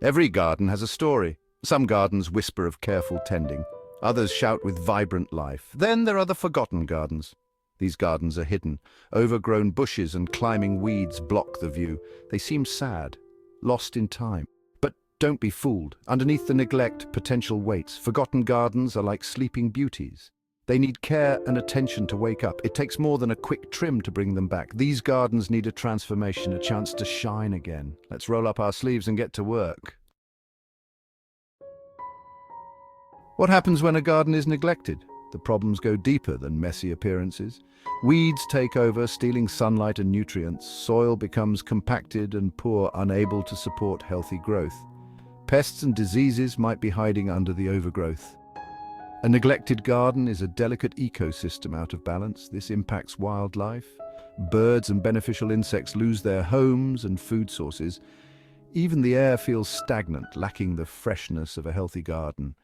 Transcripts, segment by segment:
Every garden has a story. Some gardens whisper of careful tending. Others shout with vibrant life. Then there are the forgotten gardens. These gardens are hidden. Overgrown bushes and climbing weeds block the view. They seem sad, lost in time. But don't be fooled. Underneath the neglect, potential waits. Forgotten gardens are like sleeping beauties. They need care and attention to wake up. It takes more than a quick trim to bring them back. These gardens need a transformation, a chance to shine again. Let's roll up our sleeves and get to work. What happens when a garden is neglected? The problems go deeper than messy appearances. Weeds take over, stealing sunlight and nutrients. Soil becomes compacted and poor, unable to support healthy growth. Pests and diseases might be hiding under the overgrowth. A neglected garden is a delicate ecosystem out of balance. This impacts wildlife. Birds and beneficial insects lose their homes and food sources. Even the air feels stagnant, lacking the freshness of a healthy garden.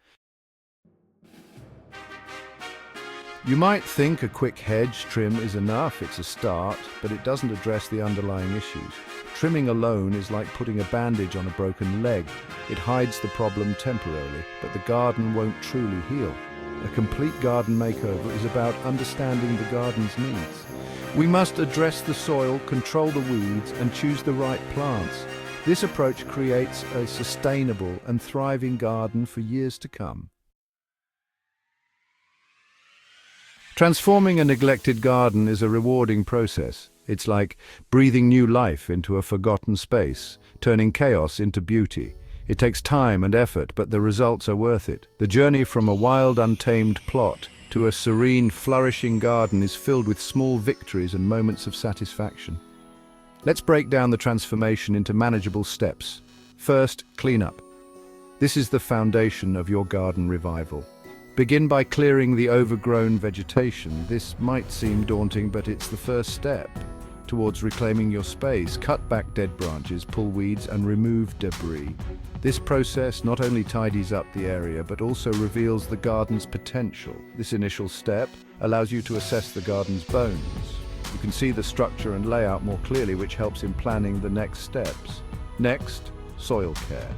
You might think a quick hedge trim is enough, it's a start, but it doesn't address the underlying issues. Trimming alone is like putting a bandage on a broken leg. It hides the problem temporarily, but the garden won't truly heal. A complete garden makeover is about understanding the garden's needs. We must address the soil, control the weeds, and choose the right plants. This approach creates a sustainable and thriving garden for years to come. Transforming a neglected garden is a rewarding process. It's like breathing new life into a forgotten space, turning chaos into beauty. It takes time and effort, but the results are worth it. The journey from a wild, untamed plot to a serene, flourishing garden is filled with small victories and moments of satisfaction. Let's break down the transformation into manageable steps. First, cleanup. This is the foundation of your garden revival. Begin by clearing the overgrown vegetation. This might seem daunting, but it's the first step towards reclaiming your space. Cut back dead branches, pull weeds, and remove debris. This process not only tidies up the area, but also reveals the garden's potential. This initial step allows you to assess the garden's bones. You can see the structure and layout more clearly, which helps in planning the next steps. Next, soil care.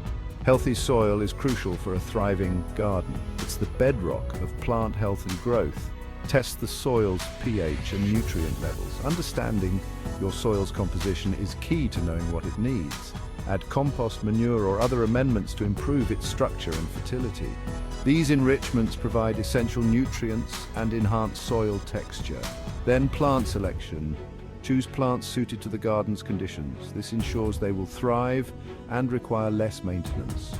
Healthy soil is crucial for a thriving garden. It's the bedrock of plant health and growth. Test the soil's pH and nutrient levels. Understanding your soil's composition is key to knowing what it needs. Add compost, manure, or other amendments to improve its structure and fertility. These enrichments provide essential nutrients and enhance soil texture. Then plant selection. Choose plants suited to the garden's conditions. This ensures they will thrive and require less maintenance.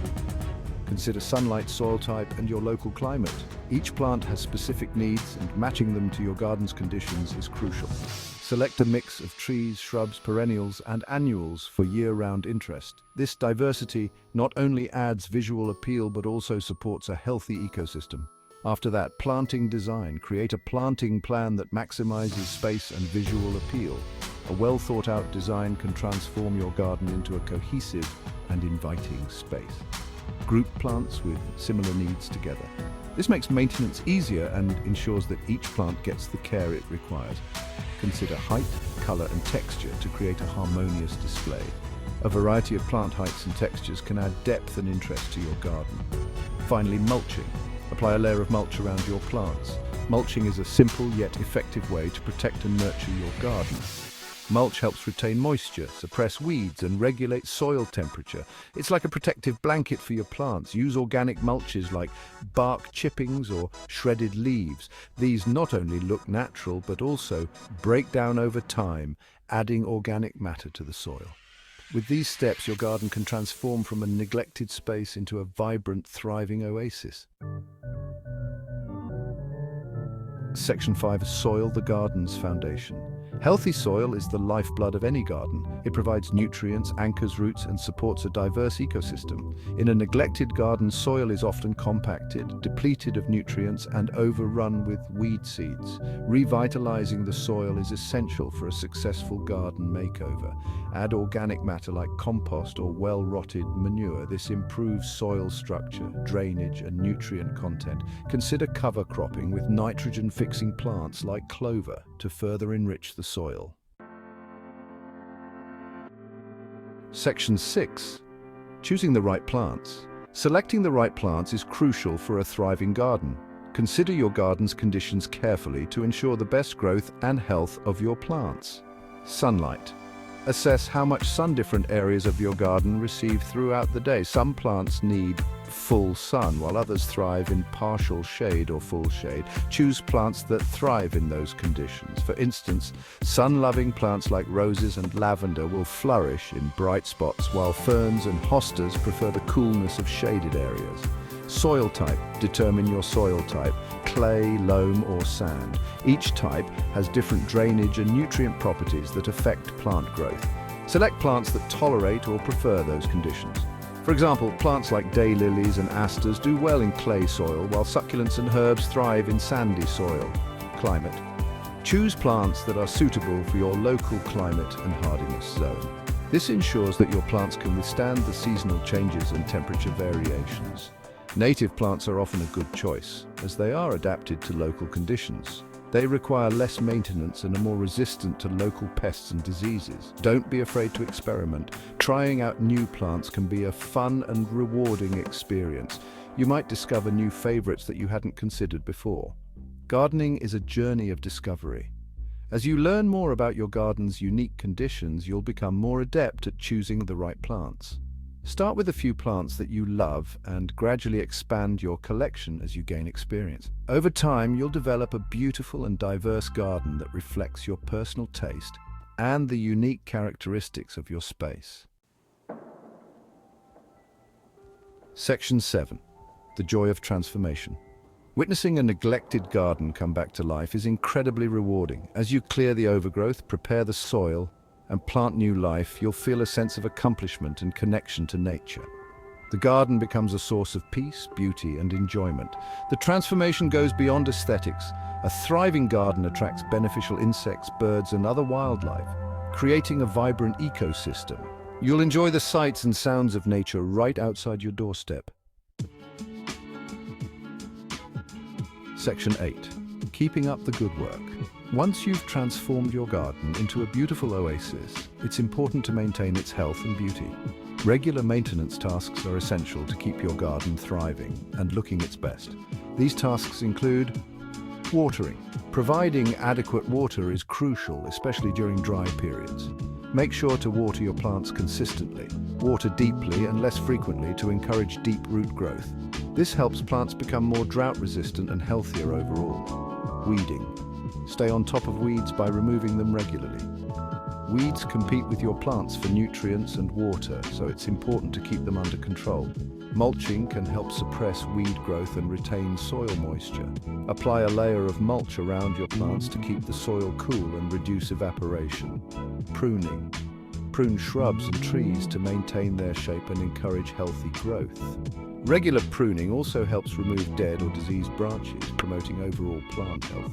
Consider sunlight, soil type, and your local climate. Each plant has specific needs, and matching them to your garden's conditions is crucial. Select a mix of trees, shrubs, perennials, and annuals for year-round interest. This diversity not only adds visual appeal, but also supports a healthy ecosystem. After that, planting design. Create a planting plan that maximizes space and visual appeal. A well-thought-out design can transform your garden into a cohesive and inviting space. Group plants with similar needs together. This makes maintenance easier and ensures that each plant gets the care it requires. Consider height, color, and texture to create a harmonious display. A variety of plant heights and textures can add depth and interest to your garden. Finally, mulching. Apply a layer of mulch around your plants. Mulching is a simple yet effective way to protect and nurture your garden. Mulch helps retain moisture, suppress weeds, and regulate soil temperature. It's like a protective blanket for your plants. Use organic mulches like bark chippings or shredded leaves. These not only look natural, but also break down over time, adding organic matter to the soil. With these steps, your garden can transform from a neglected space into a vibrant, thriving oasis. Section 5 is soil, the garden's foundation. Healthy soil is the lifeblood of any garden. It provides nutrients, anchors roots, and supports a diverse ecosystem. In a neglected garden, soil is often compacted, depleted of nutrients, and overrun with weed seeds. Revitalizing the soil is essential for a successful garden makeover. Add organic matter like compost or well-rotted manure. This improves soil structure, drainage, and nutrient content. Consider cover cropping with nitrogen-fixing plants like clover to further enrich the soil. Section 6. Choosing the right plants. Selecting the right plants is crucial for a thriving garden. Consider your garden's conditions carefully to ensure the best growth and health of your plants. Sunlight. Assess how much sun different areas of your garden receive throughout the day. Some plants need full sun, while others thrive in partial shade or full shade. Choose plants that thrive in those conditions. For instance, sun-loving plants like roses and lavender will flourish in bright spots, while ferns and hostas prefer the coolness of shaded areas. Soil type. Determine your soil type: clay, loam, or sand. Each type has different drainage and nutrient properties that affect plant growth. Select plants that tolerate or prefer those conditions. For example, plants like daylilies and asters do well in clay soil, while succulents and herbs thrive in sandy soil. Climate. Choose plants that are suitable for your local climate and hardiness zone. This ensures that your plants can withstand the seasonal changes and temperature variations. Native plants are often a good choice, as they are adapted to local conditions. They require less maintenance and are more resistant to local pests and diseases. Don't be afraid to experiment. Trying out new plants can be a fun and rewarding experience. You might discover new favorites that you hadn't considered before. Gardening is a journey of discovery. As you learn more about your garden's unique conditions, you'll become more adept at choosing the right plants. Start with a few plants that you love and gradually expand your collection as you gain experience. Over time, you'll develop a beautiful and diverse garden that reflects your personal taste and the unique characteristics of your space. Section 7. The joy of transformation. Witnessing a neglected garden come back to life is incredibly rewarding. As you clear the overgrowth, prepare the soil, and plant new life, you'll feel a sense of accomplishment and connection to nature. The garden becomes a source of peace, beauty, and enjoyment. The transformation goes beyond aesthetics. A thriving garden attracts beneficial insects, birds, and other wildlife, creating a vibrant ecosystem. You'll enjoy the sights and sounds of nature right outside your doorstep. Section 8. Keeping up the good work. Once you've transformed your garden into a beautiful oasis, it's important to maintain its health and beauty. Regular maintenance tasks are essential to keep your garden thriving and looking its best. These tasks include watering. Providing adequate water is crucial, especially during dry periods. Make sure to water your plants consistently. Water deeply and less frequently to encourage deep root growth. This helps plants become more drought-resistant and healthier overall. Weeding. Stay on top of weeds by removing them regularly. Weeds compete with your plants for nutrients and water, so it's important to keep them under control. Mulching can help suppress weed growth and retain soil moisture. Apply a layer of mulch around your plants to keep the soil cool and reduce evaporation. Pruning. Prune shrubs and trees to maintain their shape and encourage healthy growth. Regular pruning also helps remove dead or diseased branches, promoting overall plant health.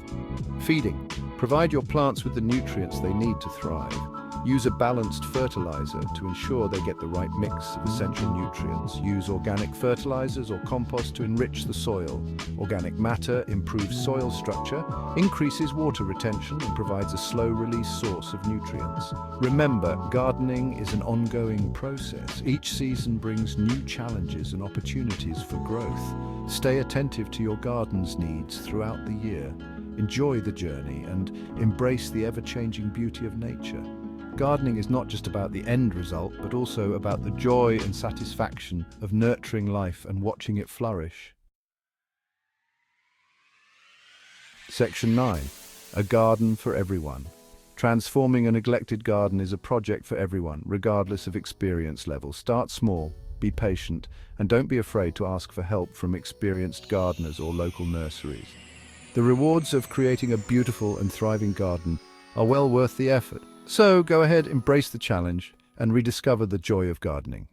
Feeding. Provide your plants with the nutrients they need to thrive. Use a balanced fertilizer to ensure they get the right mix of essential nutrients. Use organic fertilizers or compost to enrich the soil. Organic matter improves soil structure, increases water retention, and provides a slow-release source of nutrients. Remember, gardening is an ongoing process. Each season brings new challenges and opportunities for growth. Stay attentive to your garden's needs throughout the year. Enjoy the journey and embrace the ever-changing beauty of nature. Gardening is not just about the end result, but also about the joy and satisfaction of nurturing life and watching it flourish. Section 9. A garden for everyone. Transforming a neglected garden is a project for everyone, regardless of experience level. Start small, be patient, and don't be afraid to ask for help from experienced gardeners or local nurseries. The rewards of creating a beautiful and thriving garden are well worth the effort. So go ahead, embrace the challenge, and rediscover the joy of gardening.